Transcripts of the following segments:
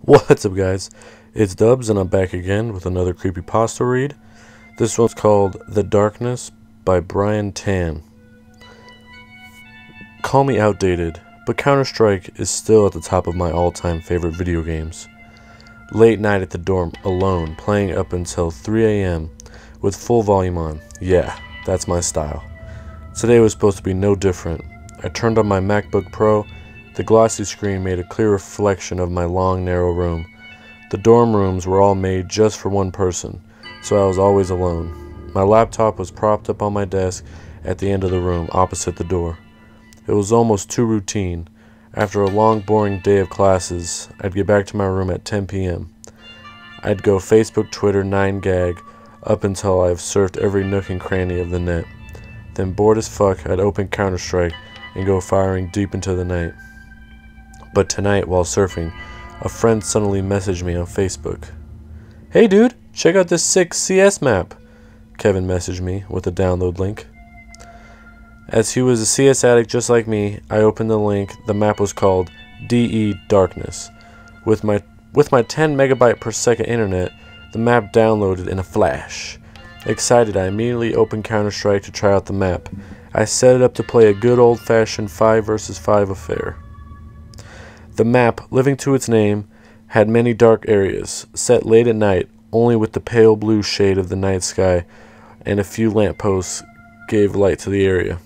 What's up, guys? It's Dubzz, and I'm back again with another CreepyPasta read. This one's called The Darkness by Brian Tan. Call me outdated, but CounterStrike is still at the top of my all-time favorite video games. Late night at the dorm, alone, playing up until 3 a.m. with full volume on. Yeah, that's my style. Today was supposed to be no different. I turned on my MacBook Pro. The glossy screen made a clear reflection of my long, narrow room. The dorm rooms were all made just for one person, so I was always alone. My laptop was propped up on my desk at the end of the room, opposite the door. It was almost too routine. After a long, boring day of classes, I'd get back to my room at 10 p.m. I'd go Facebook, Twitter, 9gag, up until I've surfed every nook and cranny of the net. Then, bored as fuck, I'd open CounterStrike and go firing deep into the night. But tonight, while surfing, a friend suddenly messaged me on Facebook. "Hey dude, check out this sick CS map," Kevin messaged me with a download link. As he was a CS addict just like me, I opened the link. The map was called DE Darkness. With my 10 megabyte per second internet, the map downloaded in a flash. Excited, I immediately opened CounterStrike to try out the map. I set it up to play a good old-fashioned 5 versus 5 affair. The map, living to its name, had many dark areas, set late at night, only with the pale blue shade of the night sky and a few lampposts gave light to the area.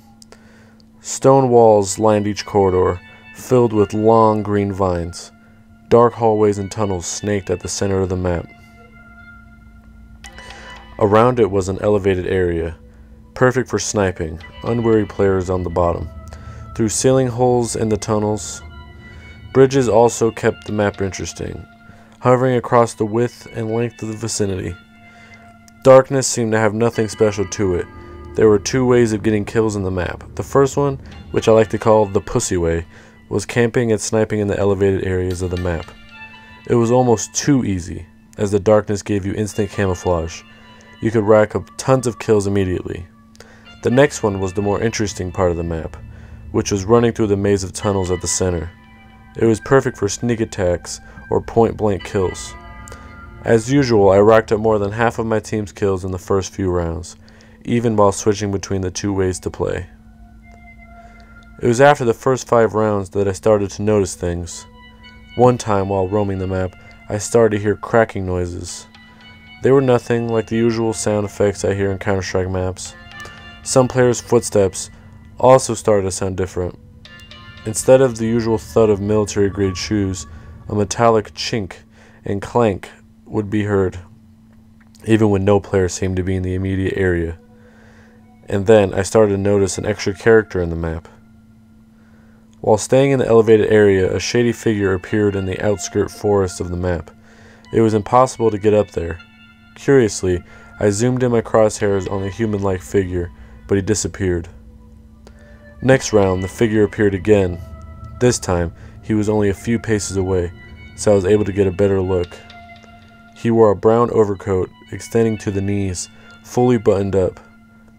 Stone walls lined each corridor, filled with long green vines. Dark hallways and tunnels snaked at the center of the map. Around it was an elevated area, perfect for sniping, unwary players on the bottom. Through ceiling holes in the tunnels, bridges also kept the map interesting, hovering across the width and length of the vicinity. Darkness seemed to have nothing special to it. There were two ways of getting kills in the map. The first one, which I like to call the pussy way, was camping and sniping in the elevated areas of the map. It was almost too easy, as the darkness gave you instant camouflage. You could rack up tons of kills immediately. The next one was the more interesting part of the map, which was running through the maze of tunnels at the center. It was perfect for sneak attacks or point-blank kills. As usual, I racked up more than half of my team's kills in the first few rounds, even while switching between the two ways to play. It was after the first 5 rounds that I started to notice things. One time, while roaming the map, I started to hear cracking noises. They were nothing like the usual sound effects I hear in Counter-Strike maps. Some players' footsteps also started to sound different. Instead of the usual thud of military-grade shoes, a metallic chink and clank would be heard, even when no player seemed to be in the immediate area. And then I started to notice an extra character in the map. While staying in the elevated area, a shady figure appeared in the outskirt forest of the map. It was impossible to get up there. Curiously, I zoomed in my crosshairs on the human-like figure, but he disappeared. Next round, the figure appeared again. This time, he was only a few paces away, so I was able to get a better look. He wore a brown overcoat extending to the knees, fully buttoned up.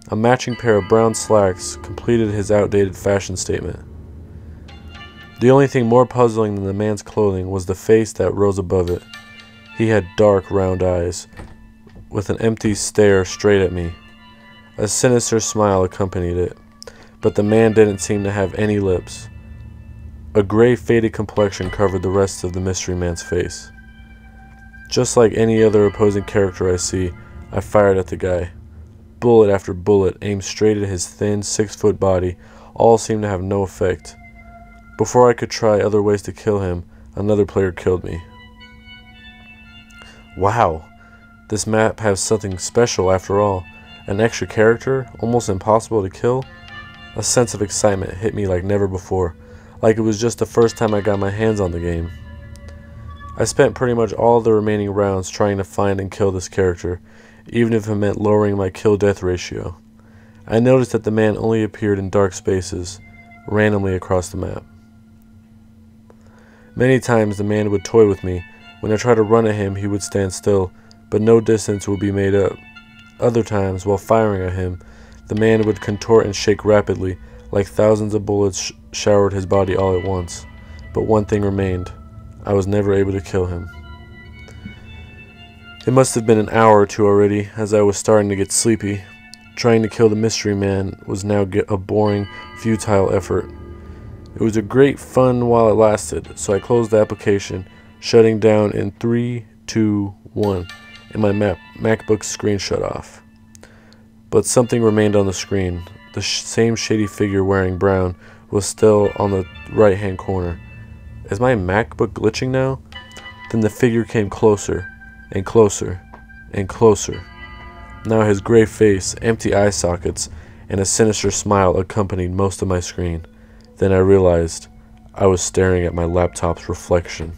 A matching pair of brown slacks completed his outdated fashion statement. The only thing more puzzling than the man's clothing was the face that rose above it. He had dark, round eyes, with an empty stare straight at me. A sinister smile accompanied it. But the man didn't seem to have any lips. A gray, faded complexion covered the rest of the mystery man's face. Just like any other opposing character I see, I fired at the guy. Bullet after bullet aimed straight at his thin, 6-foot body. All seemed to have no effect. Before I could try other ways to kill him, another player killed me. Wow, this map has something special after all. An extra character, almost impossible to kill. A sense of excitement hit me like never before, like it was just the first time I got my hands on the game. I spent pretty much all the remaining rounds trying to find and kill this character, even if it meant lowering my kill-death ratio. I noticed that the man only appeared in dark spaces, randomly across the map. Many times the man would toy with me. When I tried to run at him, he would stand still, but no distance would be made up. Other times, while firing at him, the man would contort and shake rapidly, like thousands of bullets showered his body all at once. But one thing remained. I was never able to kill him. It must have been an hour or two already, as I was starting to get sleepy. Trying to kill the mystery man was now a boring, futile effort. It was a great fun while it lasted, so I closed the application, shutting down in 3, 2, 1, and my MacBook screen shut off. But something remained on the screen. The same shady figure wearing brown was still on the right-hand corner. Is my MacBook glitching now? Then the figure came closer, and closer, and closer. Now his gray face, empty eye sockets, and a sinister smile accompanied most of my screen. Then I realized I was staring at my laptop's reflection.